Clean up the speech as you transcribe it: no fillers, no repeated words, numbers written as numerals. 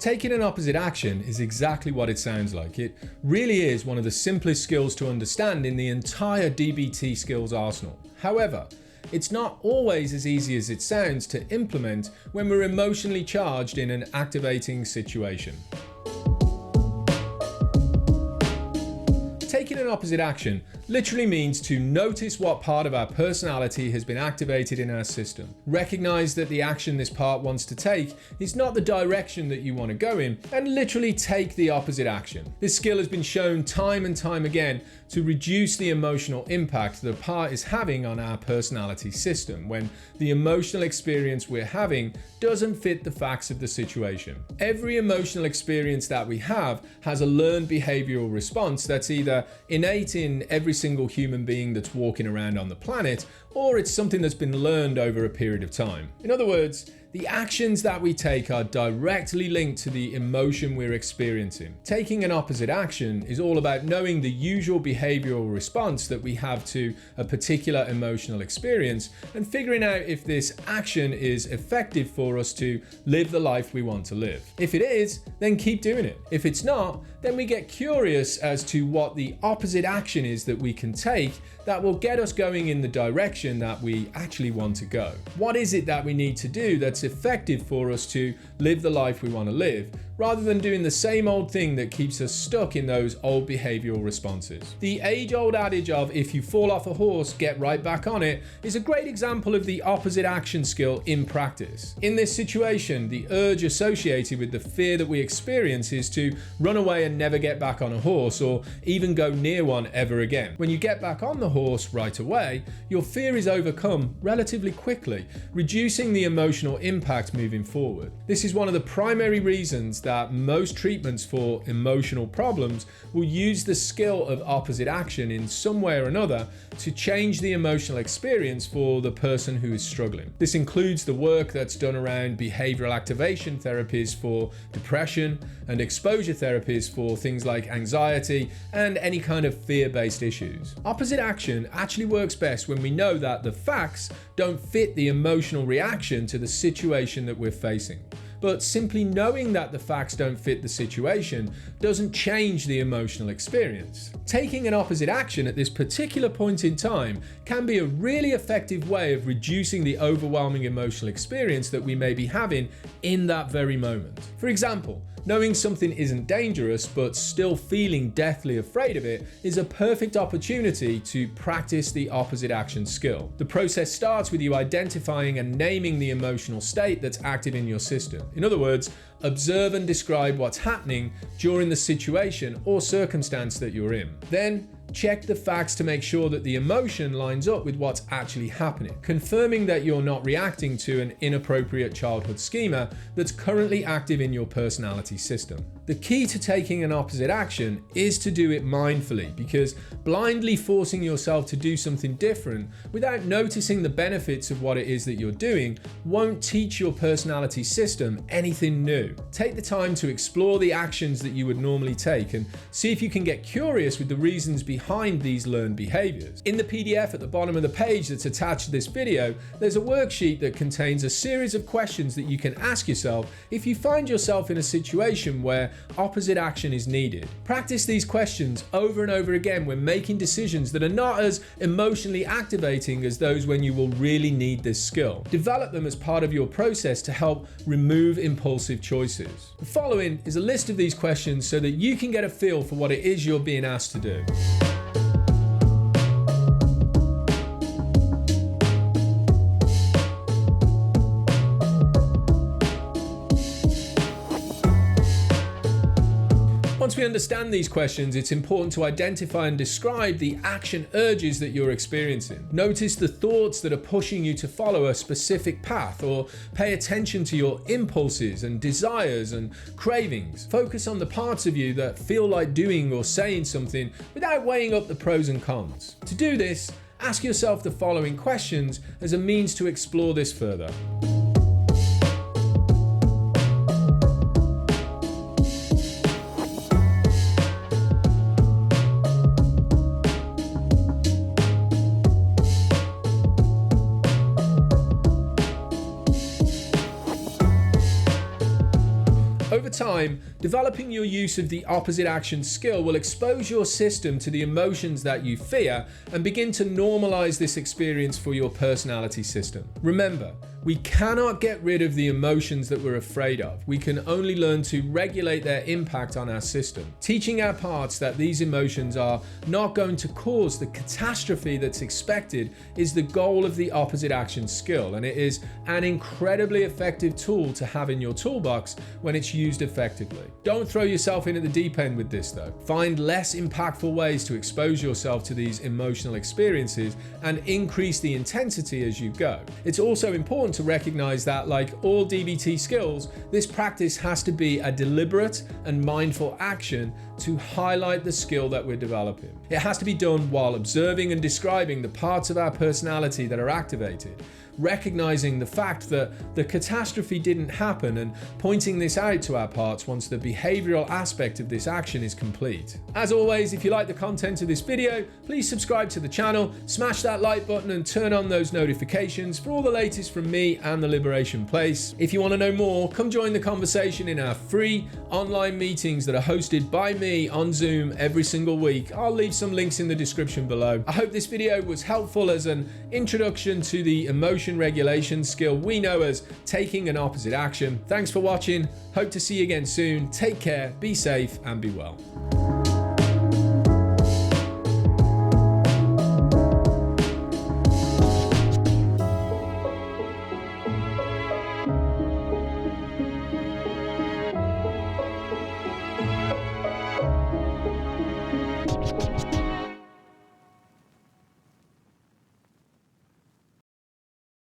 Taking an opposite action is exactly what it sounds like. It really is one of the simplest skills to understand in the entire DBT skills arsenal. However, it's not always as easy as it sounds to implement when we're emotionally charged in an activating situation. Taking an opposite action literally means to notice what part of our personality has been activated in our system. Recognize that the action this part wants to take is not the direction that you want to go in, and literally take the opposite action. This skill has been shown time and time again to reduce the emotional impact the part is having on our personality system when the emotional experience we're having doesn't fit the facts of the situation. Every emotional experience that we have has a learned behavioral response that's either innate in every single human being that's walking around on the planet, or it's something that's been learned over a period of time. In other words, the actions that we take are directly linked to the emotion we're experiencing. Taking an opposite action is all about knowing the usual behavioral response that we have to a particular emotional experience and figuring out if this action is effective for us to live the life we want to live. If it is, then keep doing it. If it's not, then we get curious as to what the opposite action is that we can take that will get us going in the direction that we actually want to go. What is it that we need to do that's effective for us to live the life we want to live, rather than doing the same old thing that keeps us stuck in those old behavioral responses? The age-old adage of if you fall off a horse, get right back on it is a great example of the opposite action skill in practice. In this situation, the urge associated with the fear that we experience is to run away and never get back on a horse or even go near one ever again. When you get back on the horse right away, your fear is overcome relatively quickly, reducing the emotional impact moving forward. This is one of the primary reasons that most treatments for emotional problems will use the skill of opposite action in some way or another to change the emotional experience for the person who is struggling. This includes the work that's done around behavioral activation therapies for depression and exposure therapies for things like anxiety and any kind of fear-based issues. Opposite action actually works best when we know that the facts don't fit the emotional reaction to the situation that we're facing. But simply knowing that the facts don't fit the situation doesn't change the emotional experience. Taking an opposite action at this particular point in time can be a really effective way of reducing the overwhelming emotional experience that we may be having in that very moment. For example, knowing something isn't dangerous but still feeling deathly afraid of it is a perfect opportunity to practice the opposite action skill. The process starts with you identifying and naming the emotional state that's active in your system. In other words, observe and describe what's happening during the situation or circumstance that you're in. Then, check the facts to make sure that the emotion lines up with what's actually happening, confirming that you're not reacting to an inappropriate childhood schema that's currently active in your personality system. The key to taking an opposite action is to do it mindfully, because blindly forcing yourself to do something different without noticing the benefits of what it is that you're doing won't teach your personality system anything new. Take the time to explore the actions that you would normally take and see if you can get curious with the reasons behind these learned behaviors. In the PDF at the bottom of the page that's attached to this video, there's a worksheet that contains a series of questions that you can ask yourself if you find yourself in a situation where opposite action is needed. Practice these questions over and over again when making decisions that are not as emotionally activating as those when you will really need this skill. Develop them as part of your process to help remove impulsive choices. The following is a list of these questions so that you can get a feel for what it is you're being asked to do. Once we understand these questions, it's important to identify and describe the action urges that you're experiencing. Notice the thoughts that are pushing you to follow a specific path, or pay attention to your impulses and desires and cravings. Focus on the parts of you that feel like doing or saying something without weighing up the pros and cons. To do this, ask yourself the following questions as a means to explore this further. Over time, developing your use of the opposite action skill will expose your system to the emotions that you fear and begin to normalize this experience for your personality system. Remember, we cannot get rid of the emotions that we're afraid of. We can only learn to regulate their impact on our system. Teaching our parts that these emotions are not going to cause the catastrophe that's expected is the goal of the opposite action skill, and it is an incredibly effective tool to have in your toolbox when it's used effectively. Don't throw yourself in at the deep end with this though. Find less impactful ways to expose yourself to these emotional experiences and increase the intensity as you go. It's also important to recognize that, like all DBT skills, this practice has to be a deliberate and mindful action to highlight the skill that we're developing. It has to be done while observing and describing the parts of our personality that are activated, recognizing the fact that the catastrophe didn't happen and pointing this out to our parts once the behavioral aspect of this action is complete. As always, if you like the content of this video, please subscribe to the channel, smash that like button and turn on those notifications for all the latest from me and the Liberation Place. If you want to know more, come join the conversation in our free online meetings that are hosted by me on Zoom every single week. I'll leave some links in the description below. I hope this video was helpful as an introduction to the emotion regulation skill we know as taking an opposite action. Thanks for watching. Hope to see you again soon. Take care, be safe, and be well.